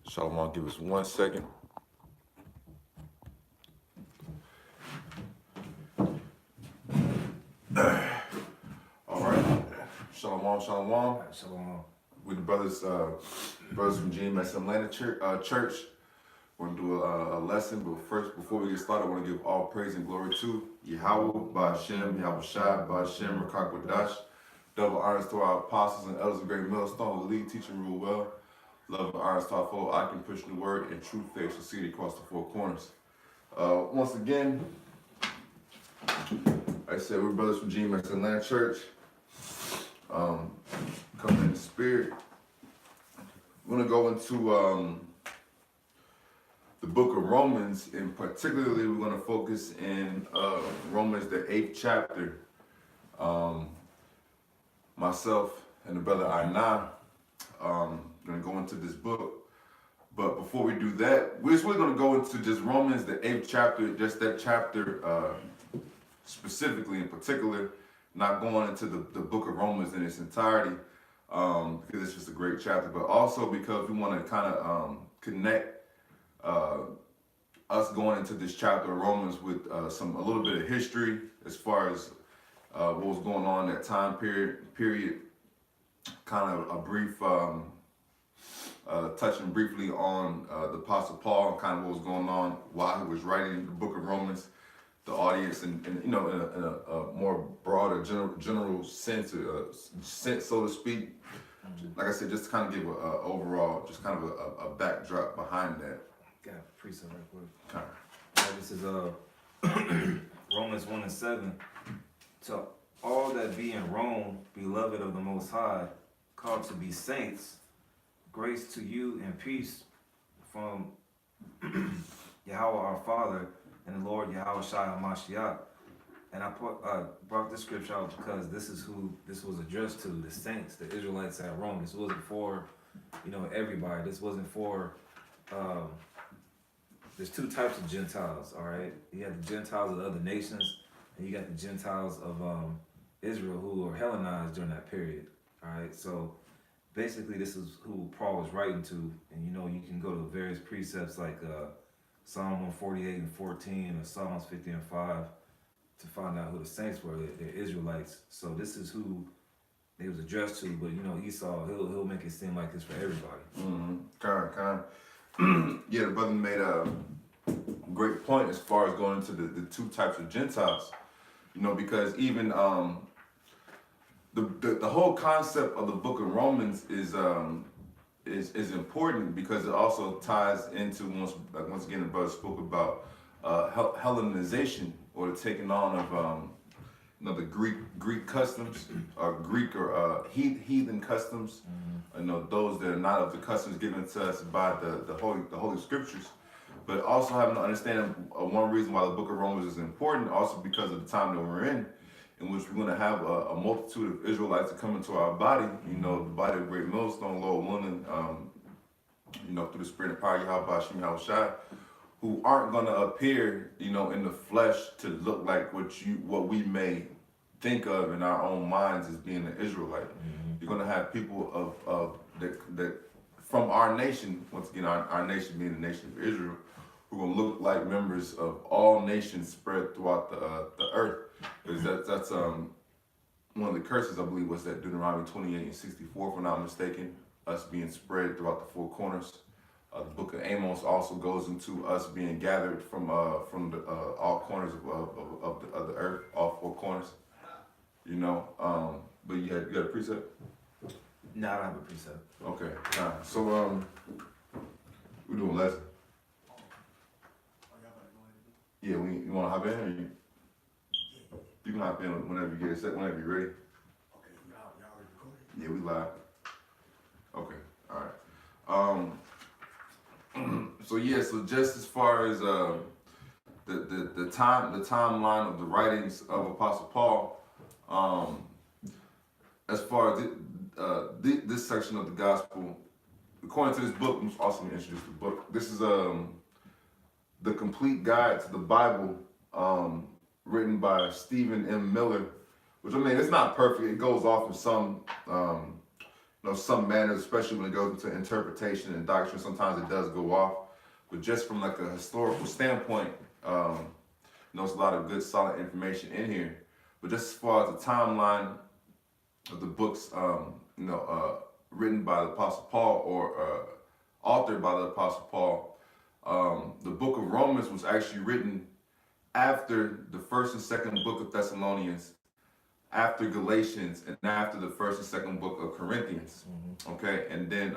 Shalom, give us 1 second. All right. Shalom, shalom. Shalom. With the brothers from GMS Atlanta Church. We're going to do a lesson, but first, before we get started, I want to give all praise and glory to Yahweh, Ba'Shem, Yahweh Shai, Ba'Shem, Rakak Wadash. Double honors to our apostles and elders of Great Millstone, who lead, teach, and rule well. Love and honors to our fellow I can push the word and true faith succeed across the four corners. Once again, like I said, we're brothers from GMS Atlanta Church. Coming in the spirit. We're going to go into the book of Romans, and particularly we're going to focus in Romans, the 8th chapter. Myself and the brother Aina going to go into this book. But before we do that, we're just really going to go into just Romans, the 8th chapter, just that chapter specifically in particular, not going into the book of Romans in its entirety, because it's just a great chapter, but also because we want to kind of connect us going into this chapter of Romans with a little bit of history as far as what was going on in that time period, kind of a brief touching briefly on the Apostle Paul and kind of what was going on while he was writing the book of Romans, the audience, and you know, in a more broader general sense, so to speak. Like I said, just to kind of give a overall, just kind of a backdrop behind that. Got a precept right quick. Okay. This is Romans 1:7. To all that be in Rome, beloved of the Most High, called to be saints, grace to you and peace from Yahweh our Father and the Lord Yahweh Shai HaMashiach. And I brought this scripture out because this is who this was addressed to, the saints, the Israelites at Rome. This wasn't for, everybody. This wasn't for, there's two types of Gentiles, all right? You got the Gentiles of other nations, and you got the Gentiles of Israel who were Hellenized during that period, all right? So basically this is who Paul was writing to, and you can go to various precepts like Psalm 148 and 14 or Psalms 50 and 5 to find out who the saints were. They're Israelites. So this is who they was addressed to, but Esau, he'll make it seem like it's for everybody. Kind. Yeah, the brother made a great point as far as going into the two types of Gentiles. Because even the whole concept of the book of Romans is important because it also ties into once again the brother spoke about Hellenization, or the taking on of the Greek customs, Greek or heathen customs. Those that are not of the customs given to us by the holy scriptures. But also having to understand one reason why the book of Romans is important, also because of the time that we're in which we're going to have a multitude of Israelites that come into our body, the body of Great Millstone, Lord willing, through the spirit and power of Yahweh, Ba'Shem, Yahweh Shai, who aren't going to appear, in the flesh to look like what we may think of in our own minds as being an Israelite. You're going to have people that from our nation, once again, our nation being the nation of Israel, who are going to look like members of all nations spread throughout the earth. Because that's one of the curses, I believe, was that Deuteronomy 28 and 64, if I'm not mistaken, us being spread throughout the four corners. The book of Amos also goes into us being gathered from all corners of the earth, all four corners. But you got a precept? No, I don't have a precept. Okay, so we're doing lesson. Yeah, you want to hop in, or you can hop in whenever you get a set, whenever you're ready. Okay, y'all already recorded? Yeah, we live. Okay, all right. So just as far as the timeline of the writings of Apostle Paul, as far as this section of the gospel, according to this book, I'm also going to introduce the book. This is the complete guide to the Bible, written by Stephen M. Miller, which I mean, it's not perfect. It goes off in some, some manners, especially when it goes into interpretation and doctrine. Sometimes it does go off, but just from like a historical standpoint, there's a lot of good, solid information in here. But just as far as the timeline of the books, written by the Apostle Paul or authored by the Apostle Paul, the book of Romans was actually written after the first and second book of Thessalonians, after Galatians, and after the first and second book of Corinthians. Okay, and then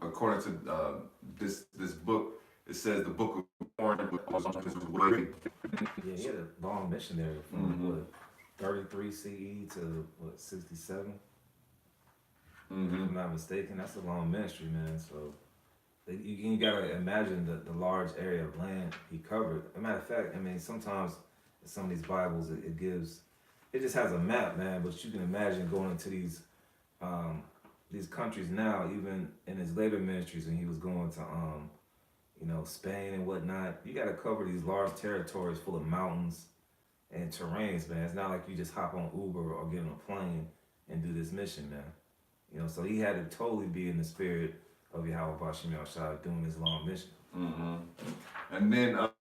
according to this book, it says the book of Corinth was written. Yeah, he had a long missionary from what, 33 CE to what, 67? If I'm not mistaken, that's a long ministry, man. So you gotta imagine the large area of land he covered. As a matter of fact, I mean, sometimes in some of these Bibles, it just has a map, man. But you can imagine going into these countries now, even in his later ministries when he was going to Spain and whatnot. You got to cover these large territories full of mountains and terrains, man. It's not like you just hop on Uber or get on a plane and do this mission, man. So he had to totally be in the spirit of Yahweh Bashim Yahushua doing this long mission. And then, like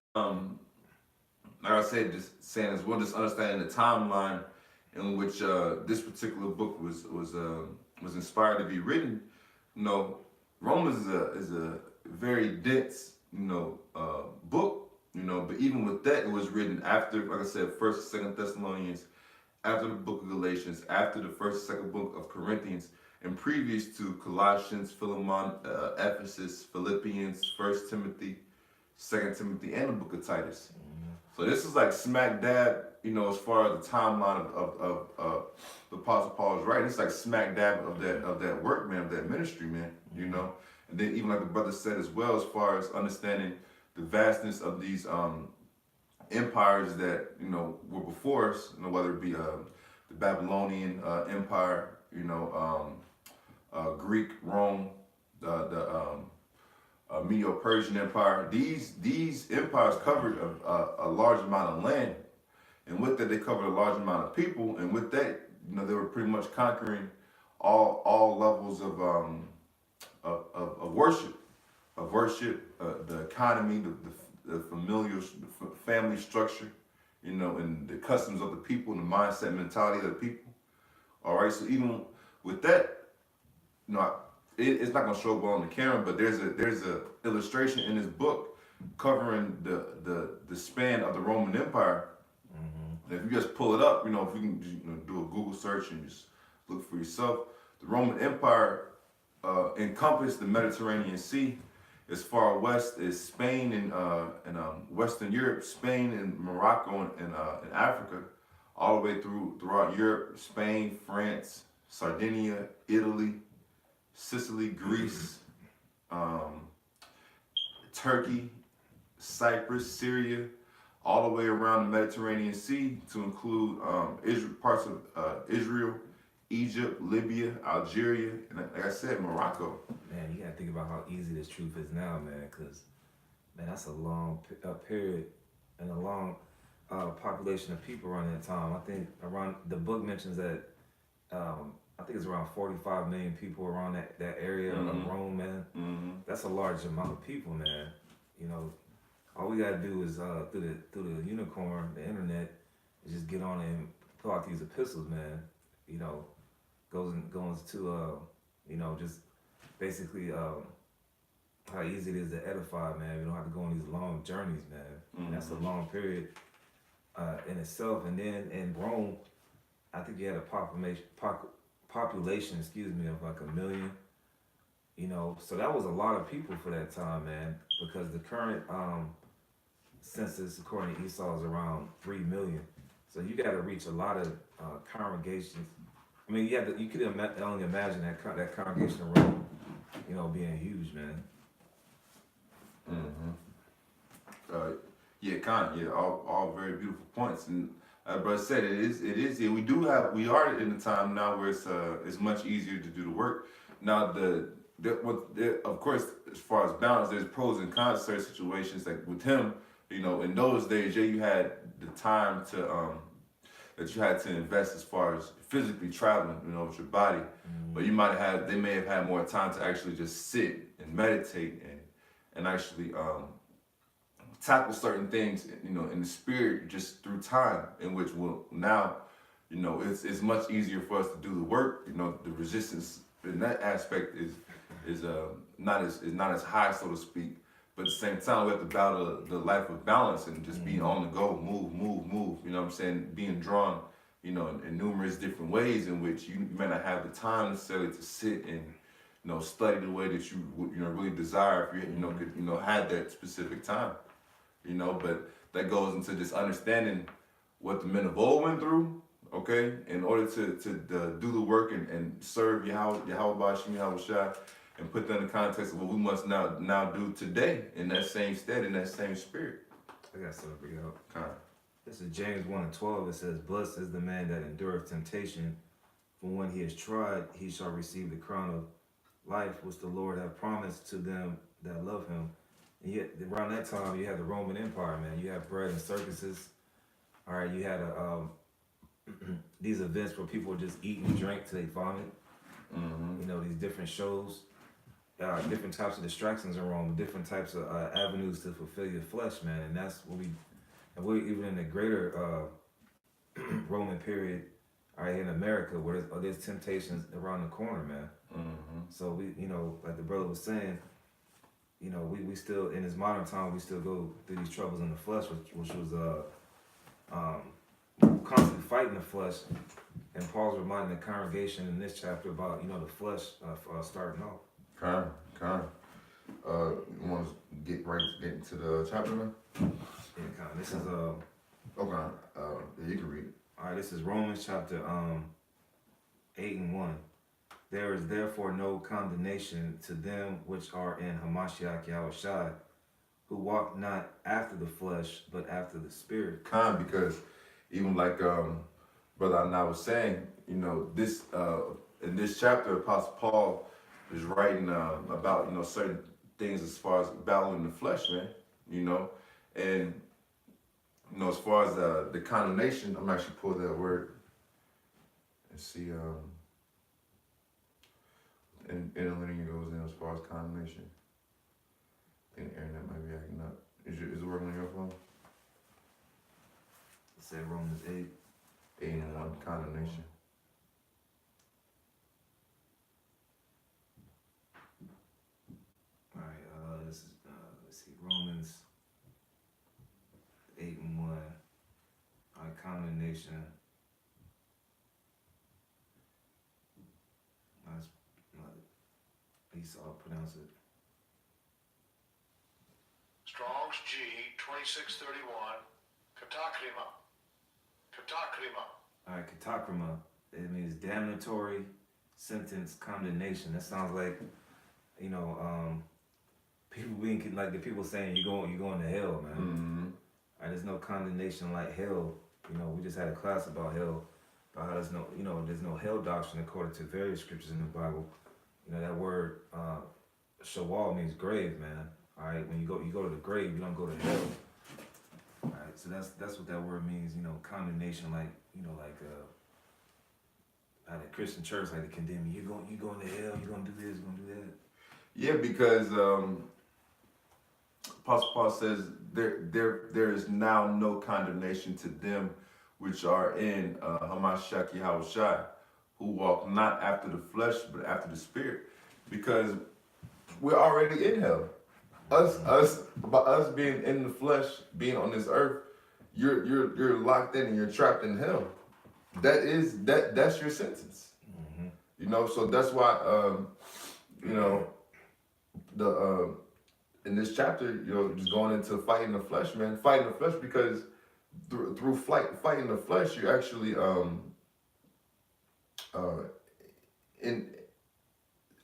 I said, just saying as well, just understanding the timeline in which this particular book was inspired to be written. Romans is a very dense, book. But even with that, it was written after, like I said, First and Second Thessalonians, after the book of Galatians, after the first and second book of Corinthians, and previous to Colossians, Philemon, Ephesus, Philippians, First Timothy, Second Timothy, and the book of Titus. So this is like smack dab, as far as the timeline of the Apostle Paul's writing. It's like smack dab of that work, man, of that ministry, man. And then even like the brother said as well, as far as understanding the vastness of these empires that were before us, whether it be the Babylonian Empire, Greek, Rome, the Medo-Persian Empire. These empires covered a large amount of land, and with that they covered a large amount of people, and with that they were pretty much conquering all levels of worship, the economy, the familial, the family structure, and the customs of the people, and the mindset, mentality of the people. All right, so even with that, it's not gonna show up well on the camera, but there's a illustration in this book covering the span of the Roman Empire. If you just pull it up, if you can do a Google search and just look for yourself, the Roman Empire encompassed the Mediterranean Sea. As far west as Spain and Western Europe, Spain and Morocco and Africa, all the way throughout Europe, Spain, France, Sardinia, Italy, Sicily, Greece, Turkey, Cyprus, Syria, all the way around the Mediterranean Sea to include parts of Israel, Egypt, Libya, Algeria, and like I said, Morocco. Man, you gotta think about how easy this truth is now, man, because, man, that's a long period and a long population of people around that time. I think the book mentions that, I think it's around 45 million people around that area of Rome, man. That's a large amount of people, man. All we gotta do is through the unicorn, the internet, is just get on and pull out these epistles, man. Goes to just basically how easy it is to edify, man. We don't have to go on these long journeys, man. And that's a long period in itself. And then in Rome, I think you had a population, of like 1 million. So that was a lot of people for that time, man. Because the current census, according to Esau, is around 3 million. So you got to reach a lot of congregations. I mean, you could only imagine that congregation of Rome, being huge, man. All very beautiful points, and brother said it is. Yeah, we are in a time now where it's much easier to do the work. Now of course, as far as balance, there's pros and cons to certain situations. Like with him, in those days, you had the time to that you had to invest as far as physically traveling, with your body. But they may have had more time to actually just sit and meditate and actually tackle certain things, in the spirit, just through time, in which now, it's much easier for us to do the work. The resistance in that aspect is not as high, so to speak. But at the same time, we have to battle the life of balance and just being on the go, move. You know what I'm saying? Being drawn, in numerous different ways in which you may not have the time necessarily to sit and, study the way that you really desire if you could had that specific time. But that goes into just understanding what the men of old went through, okay, in order to do the work and serve Yahweh Bashim Yahweh Shai, and put that in the context of what we must now do today in that same stead, in that same spirit. I got something to bring out. Okay. This is James 1:12. It says, "Blessed is the man that endureth temptation, for when he is tried, he shall receive the crown of life which the Lord hath promised to them that love him." And yet, around that time, you had the Roman Empire, man. You had bread and circuses. All right, you had these events where people would just eat and drink till they vomit. These different shows, different types of distractions in Rome, different types of avenues to fulfill your flesh, man. And that's what we're even in the greater Roman period, all right, in America, where there's temptations around the corner, man. So we, like the brother was saying, we still, in this modern time, we still go through these troubles in the flesh, which was constantly fighting the flesh. And Paul's reminding the congregation in this chapter about, the flesh starting off. Kind. You want to get into the chapter, man? Yeah, kind of. This is Okay. Yeah, you can read it. all right. This is Romans chapter 8:1. There is therefore no condemnation to them which are in Hamashiach Yahushua, who walk not after the flesh, but after the spirit. Because even like Brother Anna was saying, this in this chapter, Apostle Paul is writing about certain things as far as battling the flesh, man. And as far as the condemnation, I'm actually pulling that word and see and interlinear goes in as far as condemnation. I think the internet might be acting up. Is it working on your phone? It said Romans 8. 8:1, condemnation. All right. This is let's see, Romans 8:1. All right, condemnation. That's Esau pronounce it. Strong's G 2631. Katakrima. All right, katakrima. It means damnatory sentence, condemnation. That sounds like, people being like the people saying you're going to hell, man. All right, there's no condemnation like hell. We just had a class about hell, about how there's no hell doctrine according to various scriptures in the Bible. That word shawal means grave, man. All right, when you go to the grave, you don't go to hell. All right, so that's what that word means. Condemnation, like how the Christian church like to condemn you. You going to hell. You gonna do this. You gonna do that. Yeah, because Apostle Paul says there is now no condemnation to them which are in Hamashiach Yahushua, who walk not after the flesh but after the spirit, because we're already in hell. By us being in the flesh, being on this earth, you're locked in and you're trapped in hell. That's your sentence. So that's why in this chapter, just going into fighting the flesh, man. Fighting the flesh, because through fighting the flesh, you're actually in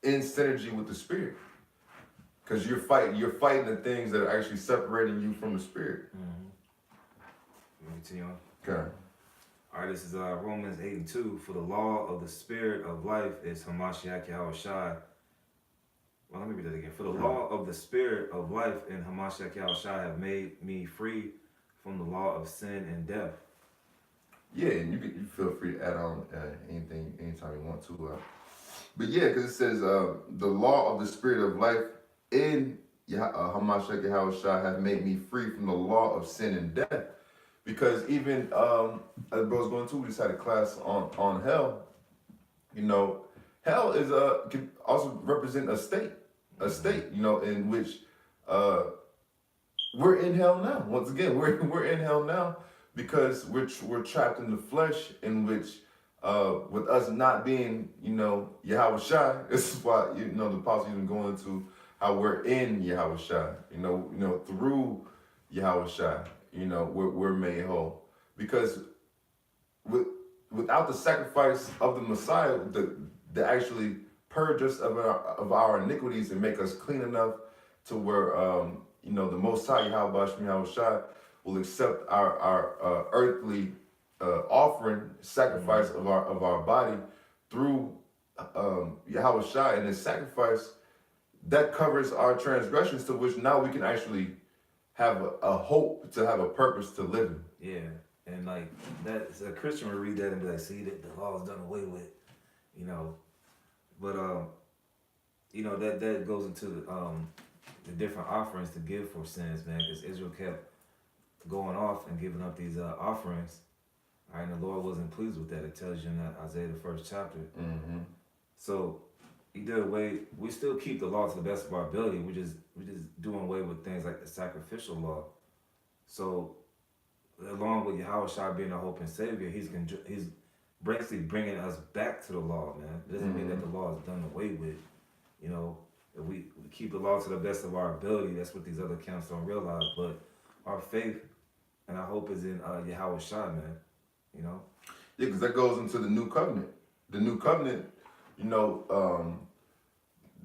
synergy with the spirit. Because you're fighting the things that are actually separating you from the spirit. Let me continue on. Okay. All right, this is Romans 8:2. For the law of the spirit of life is Hamashiach Yahushua. Well, let me read that again. For the law of the spirit of life in Hamashiach Yahushua have made me free from the law of sin and death. Yeah, and you feel free to add on anything anytime you want to. But yeah, because it says the law of the spirit of life in Hamashiach Yahweh Shai have made me free from the law of sin and death. Because even as bro's going to, we just had a class on hell. You know, hell is can also represent a state. You know, in which we're in hell now. Once again, we're in hell now because we're trapped in the flesh, in which with us not being, you know, Yahweh Shai. This is why, you know, the apostle even going into how we're in Yahweh Shai. You know, through Yahweh Shai. You know, we're made whole because without the sacrifice of the Messiah, that actually purge us of our iniquities and make us clean enough to where you know, the Most High Yahweh Shai will accept our earthly offering, sacrifice of our body through Yahweh Shai, and his sacrifice that covers our transgressions, to which now we can actually have a hope to have a purpose to live in. Yeah, and like that, a Christian would read that and be like, "See, that the law is done away with," you know. But you know, that goes into the different offerings to give for sins, man, because Israel kept going off and giving up these offerings. All right, and the Lord wasn't pleased with that. It tells you in that Isaiah the 1st chapter. Mm-hmm. So he did away. We still keep the law to the best of our ability. We just doing away with things like the sacrificial law. So along with Yahweh Shai being our hope and savior, he's basically bringing us back to the law, man. It doesn't mean that the law is done away with. You know, if we keep the law to the best of our ability, that's what these other camps don't realize. But our faith and our hope is in Yahweh Shai, man. You know? Yeah, because that goes into the new covenant. The new covenant, you know,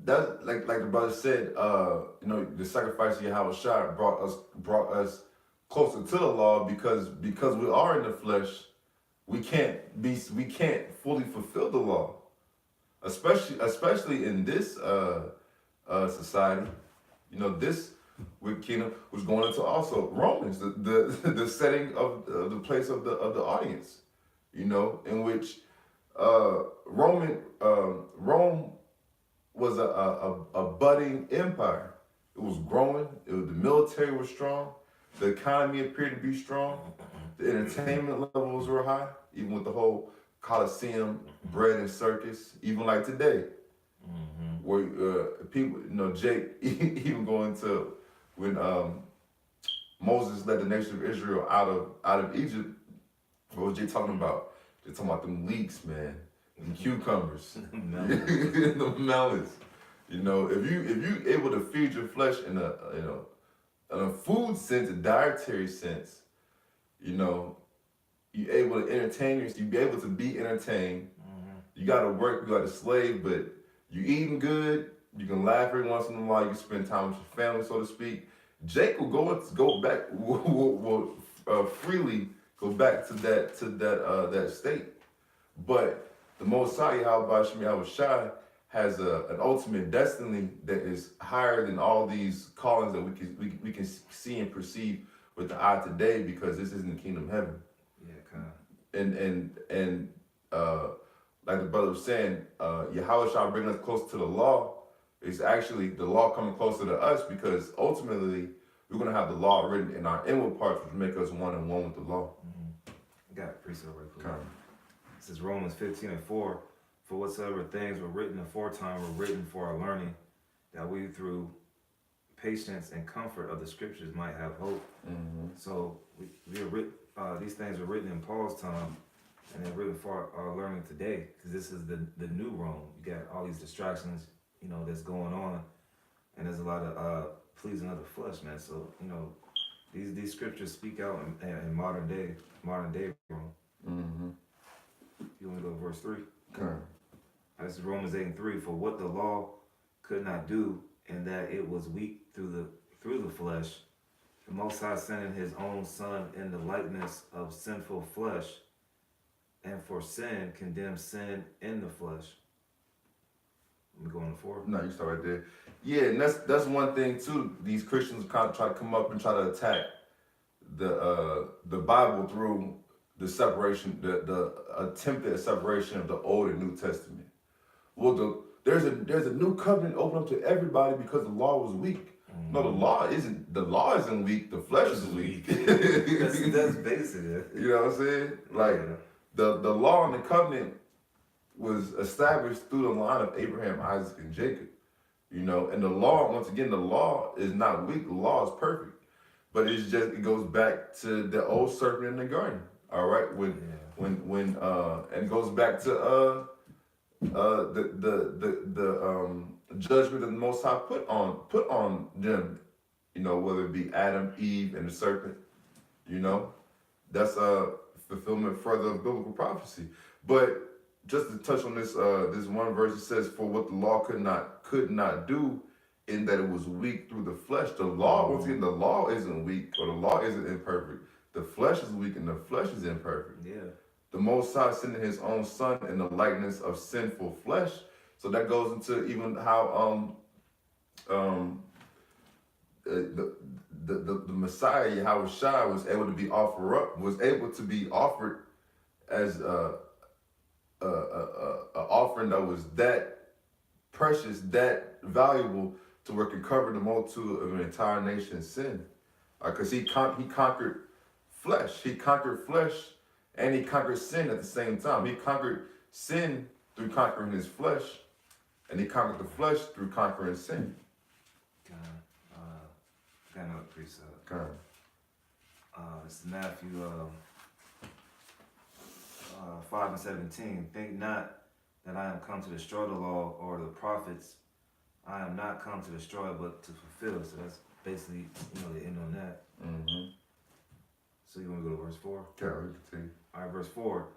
that like the brother said, you know, the sacrifice of Yahweh Shai brought us closer to the law because we are in the flesh, we can't fully fulfill the law, especially in this society. You know, this with kingdom was going into also Romans, the setting of the place of the audience. You know, in which Rome was a budding empire. It was growing. The military was strong. The economy appeared to be strong. The entertainment levels were high, even with the whole Colosseum, bread and circus. Even like today, where people, you know, Jake even going to when Moses led the nation of Israel out of Egypt. What was Jay talking about? They're talking about them leeks, man. Them cucumbers. The melons. You know, if you able to feed your flesh in a food sense, a dietary sense, you know, you able to entertain yourself, you be able to be entertained. You gotta work, you gotta slave, but you eating good, you can laugh every once in a while, you can spend time with your family, so to speak. Jake will go back will freely go back to that state. But the Most High Yahweh Shai has an ultimate destiny that is higher than all these callings that we can see and perceive with the eye today, because this isn't the kingdom of heaven. Yeah, kind of. And like the brother was saying, Yahweh Shai bringing us close to the law is actually the law coming closer to us, because ultimately we're gonna have the law written in our inward parts, which make us one and one with the law. Got it, precept right quick. This is Romans 15:4. For whatsoever things were written aforetime were written for our learning, that we through patience and comfort of the scriptures might have hope. So these things were written in Paul's time, and they're written for our learning today, because this is the new Rome. You got all these distractions, you know, that's going on, and there's a lot of pleasing of the flesh, man. So, you know, these scriptures speak out in modern day Rome. You want to go to verse 3? Okay. This is Romans 8:3. For what the law could not do, in that it was weak through the flesh, the Most High sending his own Son in the likeness of sinful flesh, and for sin condemned sin in the flesh. Let me go on to 4. No, you start right there. Yeah, and that's one thing too. These Christians kind of try to come up and try to attack the Bible through the separation, the attempted separation of the Old and New Testament. Well, there's a new covenant open up to everybody because the law was weak. No, the law isn't weak. The flesh is weak. That's basic. You know what I'm saying? Like the law and the covenant was established through the line of Abraham, Isaac, and Jacob. You know, and the law, once again, the law is not weak. The law is perfect, but it goes back to the old serpent in the garden. All right, and it goes back to the judgment that the Most High put on them, you know, whether it be Adam, Eve, and the serpent, you know, that's a fulfillment further of biblical prophecy. But just to touch on this one verse, it says, "For what the law could not do, in that it was weak through the flesh." The law, once again, the law isn't weak or the law isn't imperfect. The flesh is weak and the flesh is imperfect. Yeah. The Most High sending His own Son in the likeness of sinful flesh. So that goes into even how the Messiah Yahushua was able to be offered as a offering that was that precious, that valuable, to where it could cover the multitude of an entire nation's sin. Because he conquered flesh. He conquered flesh and he conquered sin at the same time. He conquered sin through conquering his flesh, and he conquered the flesh through conquering sin. Got another precept. Okay. It's Matthew 5:17. Think not that I am come to destroy the law or the prophets. I am not come to destroy, but to fulfill. So that's basically, you know, the end on that. Mm-hmm. So you want to go to verse 4? Okay, we continue. All right, verse 4.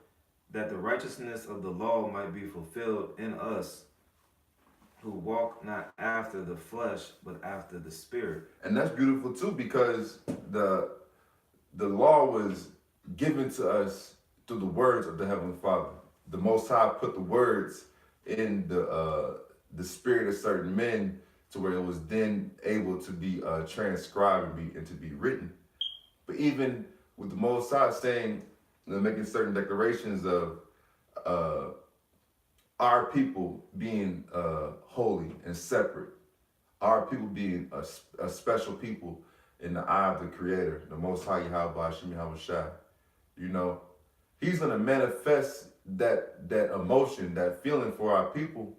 That the righteousness of the law might be fulfilled in us, who walk not after the flesh, but after the Spirit. And that's beautiful too, because the law was given to us through the words of the Heavenly Father. The Most High put the words in the spirit of certain men, to where it was then able to be transcribed and to be written. But even with the Most High saying, you know, making certain declarations of our people being holy and separate, our people being a special people in the eye of the Creator, the Most High Yahweh Shem Yahushua. You know, He's going to manifest that emotion, that feeling for our people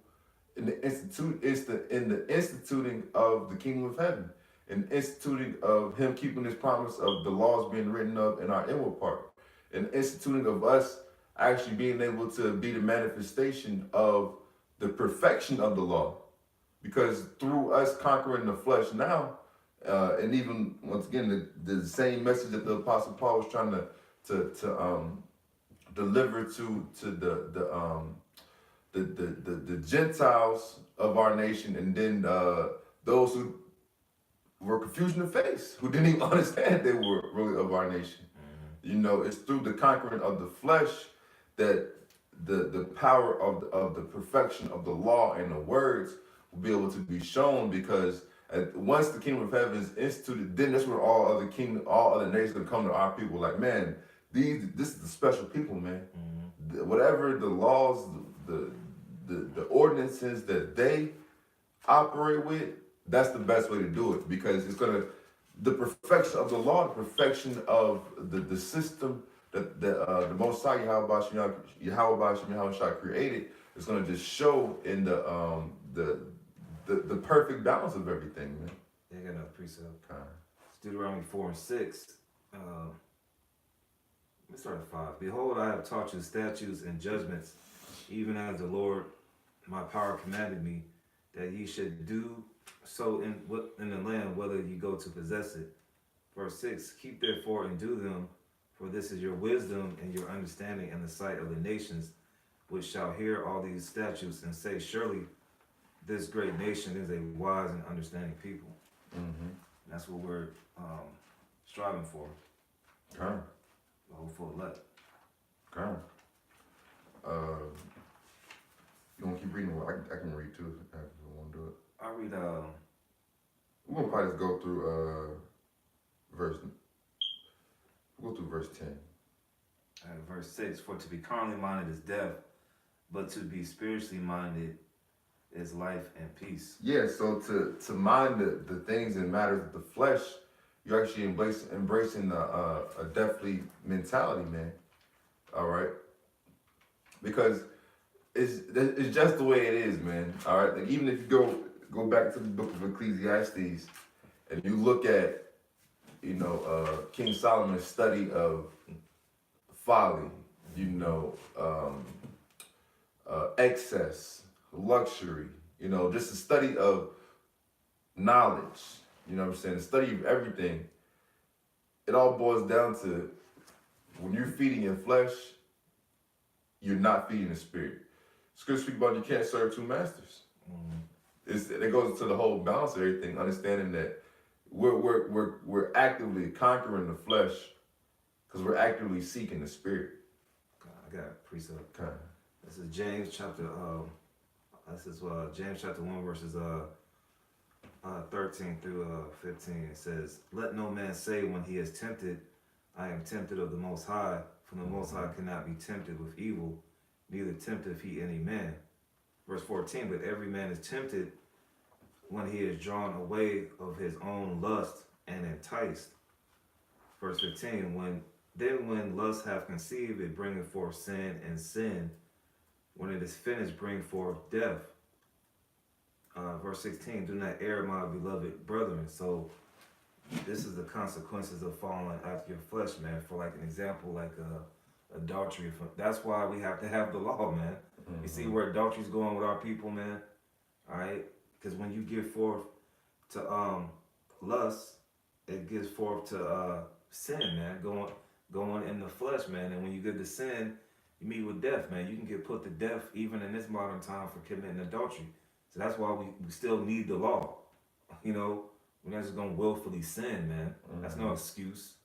in the instituting of the kingdom of heaven, and instituting of Him keeping His promise of the laws being written up in our inward part, and instituting of us actually being able to be the manifestation of the perfection of the law. Because through us conquering the flesh now, and even once again the same message that the Apostle Paul was trying to deliver to the Gentiles of our nation, and then those who were confusion of face, who didn't even understand they were really of our nation. Mm-hmm. You know, it's through the conquering of the flesh that the power of the perfection of the law and the words will be able to be shown, because once the kingdom of heaven is instituted, then that's when all other nations will come to our people. Like, man, this is the special people, man. Mm-hmm. Whatever the laws, the ordinances that they operate with, that's the best way to do it, because it's gonna, the perfection of the law, the perfection of the system that the Most High Yahweh Shem Yahushua created, is gonna just show in the perfect balance of everything, man. They got another precept. Okay. It's Deuteronomy 4:6. Let's start at 5. Behold, I have taught you statutes and judgments, even as the Lord my power commanded me, that ye should do so in the land, whether ye go to possess it. Verse 6. Keep therefore and do them, for this is your wisdom and your understanding in the sight of the nations, which shall hear all these statutes and say, surely this great nation is a wise and understanding people. Mm-hmm. That's what we're striving for. Okay. The whole full elect. Okay. You want to keep reading? I can read too if you want to do it. I'll read. We're gonna probably just go through verse 10. Verse 6, for to be carnally minded is death, but to be spiritually minded is life and peace. Yeah, so to mind the things and matters of the flesh, you're actually embracing a deathly mentality, man. All right, because it's just the way it is, man. All right, like even if you go back to the book of Ecclesiastes and you look at King Solomon's study of folly, excess, luxury, just a study of knowledge, you know what I'm saying? The study of everything. It all boils down to when you're feeding your flesh, you're not feeding the spirit. Scripture speak about you can't serve two masters. It goes to the whole balance of everything, understanding that we're actively conquering the flesh because we're actively seeking the spirit. I got a precept. Okay. This is James chapter 1 verses 13 through 15. It says, "Let no man say when he is tempted, I am tempted of the Most High, for the Most High cannot be tempted with evil, neither tempteth he any man." Verse 14, "But every man is tempted when he is drawn away of his own lust and enticed." Verse 15, when lust hath conceived, it bringeth forth sin, and sin, when it is finished, bring forth death. Verse 16, "Do not err, my beloved brethren." So this is the consequences of falling after your flesh, man. For like an example, like adultery. That's why we have to have the law, man. You see where adultery's going with our people, man? All right? Because when you give forth to lust, it gives forth to sin, man. Going in the flesh, man. And when you get to sin, you meet with death, man. You can get put to death even in this modern time for committing adultery. So that's why we still need the law. We're not just gonna willfully sin, man. That's no excuse.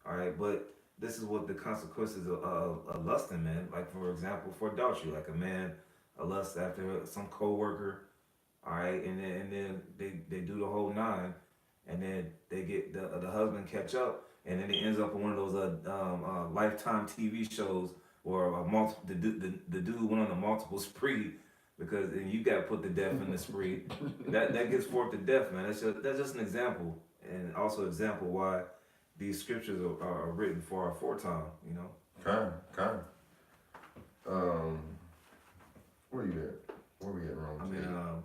All right, but this is what the consequences of lusting, man. Like for example, for adultery, like a man lusts after some coworker, all right, and then they do the whole nine, and then they get the husband catch up, and then it ends up in one of those Lifetime TV shows where the dude went on a multiple spree. Because you got to put the death in the spree. that gets forth to death, man. That's just an example, and also example why these scriptures are written for our foretime. Kind. Where you at? Where we at, Romans?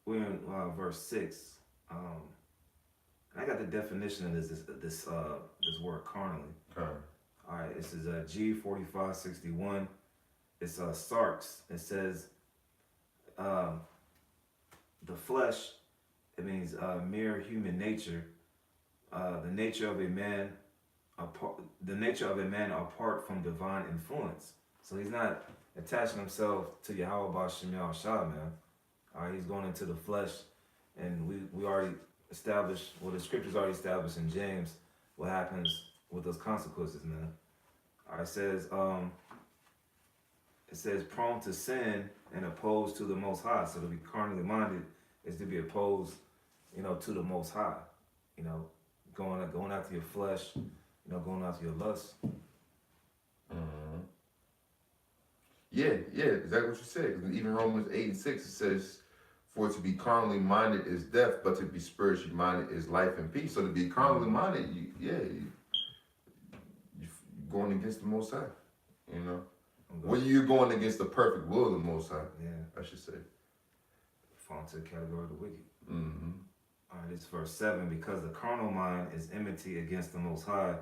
We're in verse 6. I got the definition of this word carnally. Okay. All right, this is G4561. It's Sarks. It says, the flesh, it means mere human nature, the nature of a man apart from divine influence. So he's not attaching himself to Yahweh B'Shem Yahushua, man. All right, he's going into the flesh, and we already established, well, the scriptures already established in James what happens with those consequences, man. All right, it says prone to sin and opposed to the Most High. So to be carnally minded is to be opposed, to the Most High. Going after your flesh, going after your lust. Yeah, exactly what you said. Even Romans 8:6 it says, "For to be carnally minded is death, but to be spiritually minded is life and peace." So to be carnally minded, you're going against the Most High. When you're going against the perfect will of the Most High, I should say. Fall into the category of the wicked. Mm-hmm. All right, it's verse 7. "Because the carnal mind is enmity against the Most High,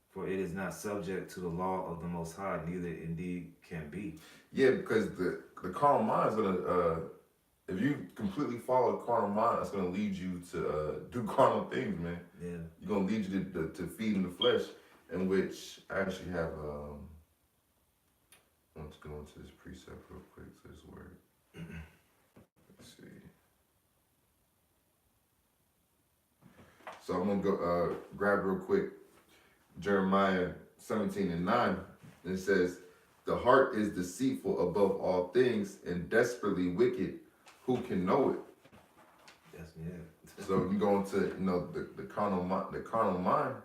for it is not subject to the law of the Most High, neither indeed can be." Yeah, because the carnal mind is gonna, if you completely follow the carnal mind, it's gonna lead you to do carnal things, man. Yeah. You're gonna lead you to feed in the flesh, in which I actually have. Let's go into this precept real quick to this word. Let's see. So I'm gonna go grab real quick Jeremiah 17:9. It says, "The heart is deceitful above all things and desperately wicked. Who can know it?" That's it. So you go into the carnal mind,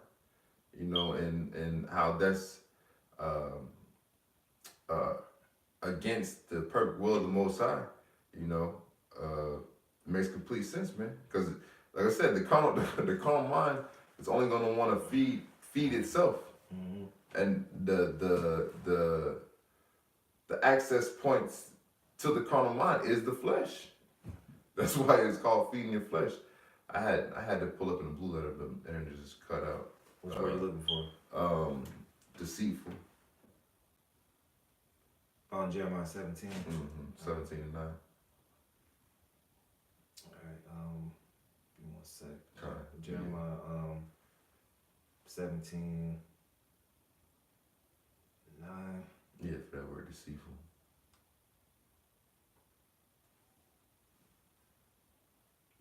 and how that's um, against the perfect will of the Most High, you know, it makes complete sense, man. Because, like I said, the carnal mind is only going to want to feed itself, and the access points to the carnal mind is the flesh. That's why it's called feeding your flesh. I had to pull up in the blue letter, but the internet just cut out. Which word are you looking for? Deceitful. On Jeremiah 17. 17 and 9. All right. Give me 1 sec. All right. Jeremiah 17, 9. Yeah, for that word deceitful.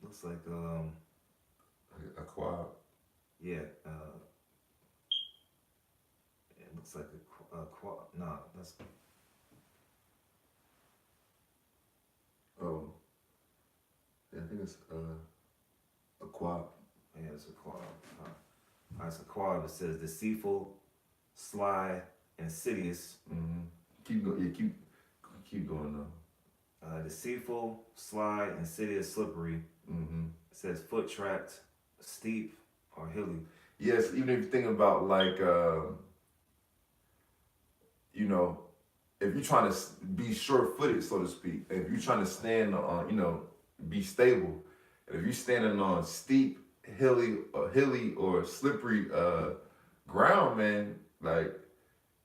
Looks like A quab. yeah. It looks like a quad. Nah, that's Oh. Yeah, I think it's a quab. yeah, it's a quad. It's a quad that says deceitful, sly, insidious. Keep going. Yeah, keep going though. Deceitful, sly, insidious, slippery. It says foot tracked, steep, or hilly. Yes, even if you think about like, you know, if you're trying to be sure-footed, so to speak, if you're trying to stand on, you know, be stable, and if you're standing on steep, hilly or slippery ground, man, like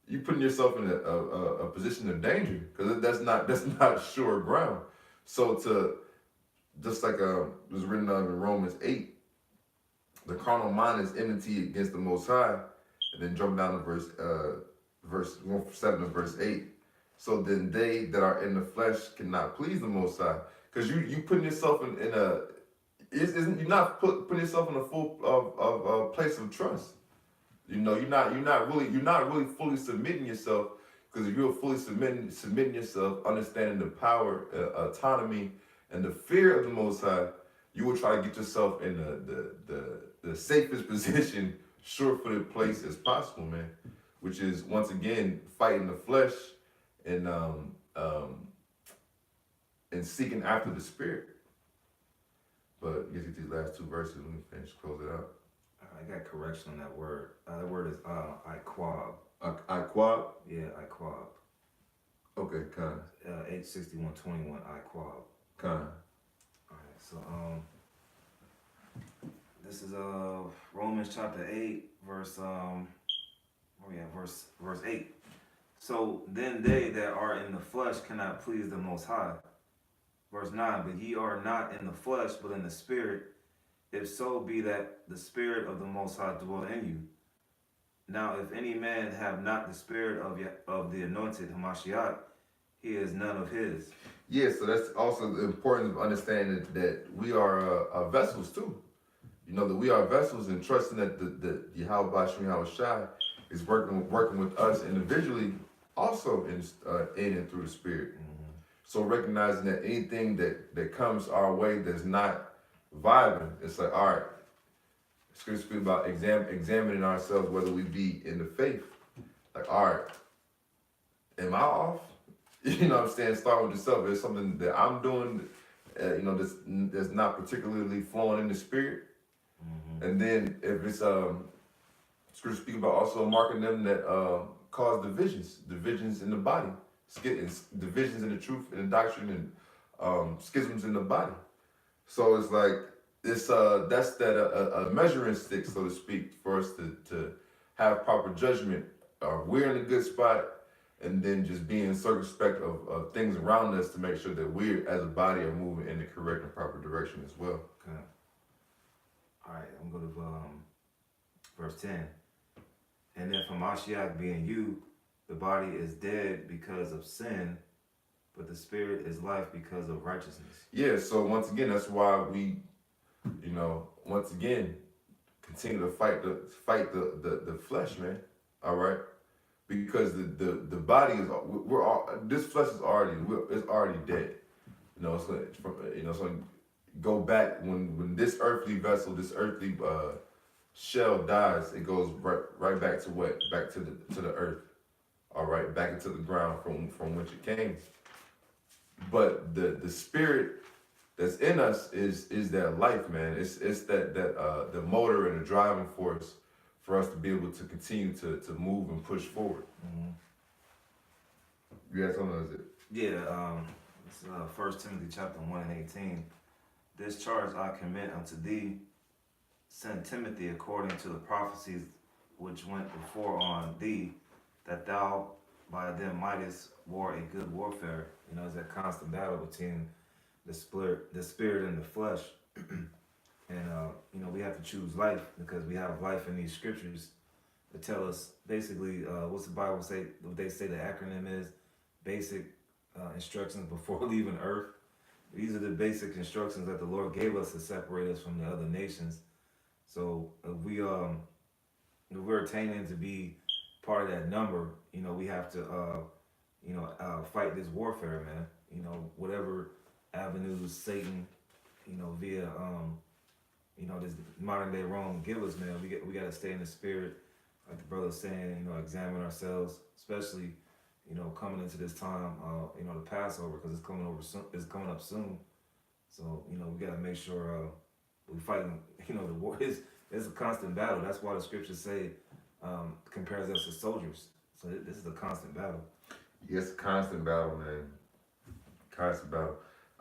you putting yourself in a position of danger because that's not sure ground. So to just like it was written in Romans 8, the carnal mind is enmity against the Most High, and then jump down to verse 7 of verse 8. So then they that are in the flesh cannot please the Most High, because you putting yourself in a you're not putting yourself in a full place of trust. You know, you're not really fully submitting yourself, because if you're fully submitting yourself, understanding the power, autonomy, and the fear of the Most High, you will try to get yourself in the safest position, sure-footed place as possible, man. Which is once again fighting the flesh and seeking after the spirit. But get these last two verses. Let me finish, close it out. I got correction on that word. That word is iquab. Iquab? Yeah, iquab. Okay, kind. 861:21 iquab. Kind. All right, so this is Romans chapter 8, verse verse 8. So then they that are in the flesh cannot please the Most High. Verse 9, but ye are not in the flesh, but in the spirit, if so be that the spirit of the Most High dwell in you. Now, if any man have not the spirit of the anointed Hamashiach, he is none of his. Yeah, so that's also the importance of understanding that we are vessels too. You know, that we are vessels, and trusting that the Yahweh Bashim Yahushai is working with us individually, also in and through the Spirit. So recognizing that anything that comes our way that's not vibing, it's like, all right, Scripture speaks about examining ourselves, whether we be in the faith. Like, all right, am I off? You know what I'm saying? Start with yourself. There's something that I'm doing, you know, that's not particularly flowing in the Spirit. And then if it's Scripture speak about also marking them that cause divisions in the body, divisions in the truth and the doctrine, and schisms in the body. So it's like that's a measuring stick, so to speak, for us to have proper judgment. We're in a good spot, and then just being circumspect of things around us to make sure that we as a body are moving in the correct and proper direction as well. Okay. All right, I'm going to verse 10. And if Hamashiach being you, the body is dead because of sin, but the spirit is life because of righteousness. Yeah, so once again, that's why we, you know, once again, continue to fight the flesh, man. All right? Because the body is, this flesh is already dead. You know, so go back when this earthly vessel, this earthly shell dies, it goes right back to what? Back to the earth. all right, back into the ground from which it came. But the spirit that's in us is that life, man. It's that the motor and the driving force for us to be able to continue to move and push forward. Mm-hmm. You had something else? Yeah, it's 1 Timothy chapter 1 and 18. This charge I commit unto thee, send Timothy according to the prophecies which went before on thee, that thou by them mightest war a good warfare. You know, it's that constant battle between the spirit and the flesh. And you know, we have to choose life because we have life in these scriptures that tell us basically what's the Bible say, what they say the acronym is, basic instructions before leaving earth. These are the basic instructions that the Lord gave us to separate us from the other nations. So if we're attaining to be part of that number, you know, we have to fight this warfare, man. You know, whatever avenues Satan, you know, via this modern day Rome give us, man. We got to stay in the spirit, like the brother's saying. You know, examine ourselves, especially, you know, coming into this time, you know, the Passover, because it's coming up soon. So, you know, we got to make sure we fighting. You know, the war is a constant battle. That's why the scriptures say compares us to soldiers. So this is a constant battle. Yes, constant battle, man. Constant battle.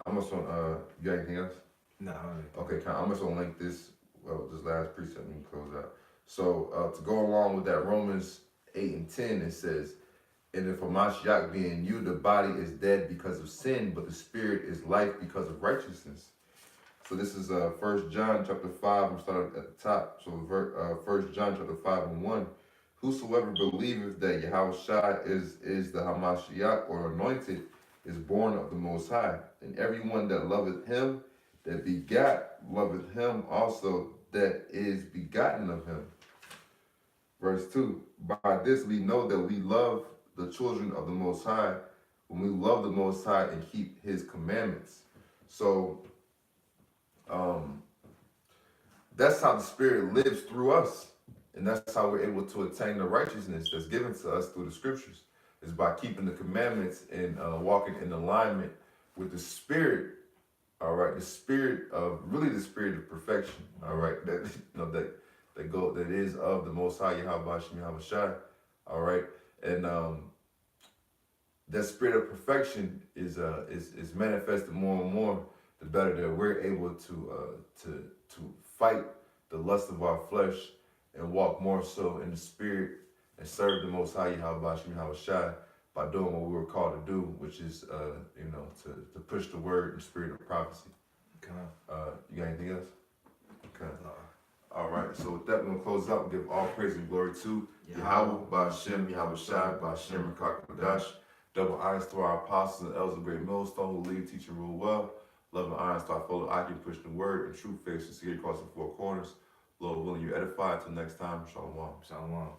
I'm just on. You got anything else? No. Okay, I'm just gonna link this. Well, this last precept and close out. So to go along with that, Romans 8 and 10, it says, "And if Hamashiach be in you, the body is dead because of sin, but the spirit is life because of righteousness." So this is 1 John chapter 5. I'm starting at the top. So 1 John chapter 5 and 1. "Whosoever believeth that Yahushua is the Hamashiach or anointed is born of the Most High. And everyone that loveth him that begat loveth him also that is begotten of him." Verse 2. "By this we know that we love the children of the Most High, when we love the Most High and keep his commandments." So that's how the Spirit lives through us. And that's how we're able to attain the righteousness that's given to us through the scriptures, is by keeping the commandments and walking in alignment with the Spirit. All right, the spirit of perfection. All right, that that is of the Most High Yahweh Shai. All right, and that spirit of perfection is manifested more and more. The better that we're able to fight the lust of our flesh and walk more so in the spirit and serve the Most High Yahweh Shai by doing what we were called to do, which is to push the word and spirit of prophecy. Okay. You got anything else? Okay. All right. So with that, we're gonna close out and give all praise and glory to Yahweh, Ba'Shem, Yahweh Shai, Ba'Shem, and Kakadash. Double honors to our apostles and elders of Great Millstone who lead, teach, and rule well. Love and honors to our fellow Aki, push the word and true faith, sincere across the four corners. Lord willing, you edify. Until next time, Shalom. Shalom.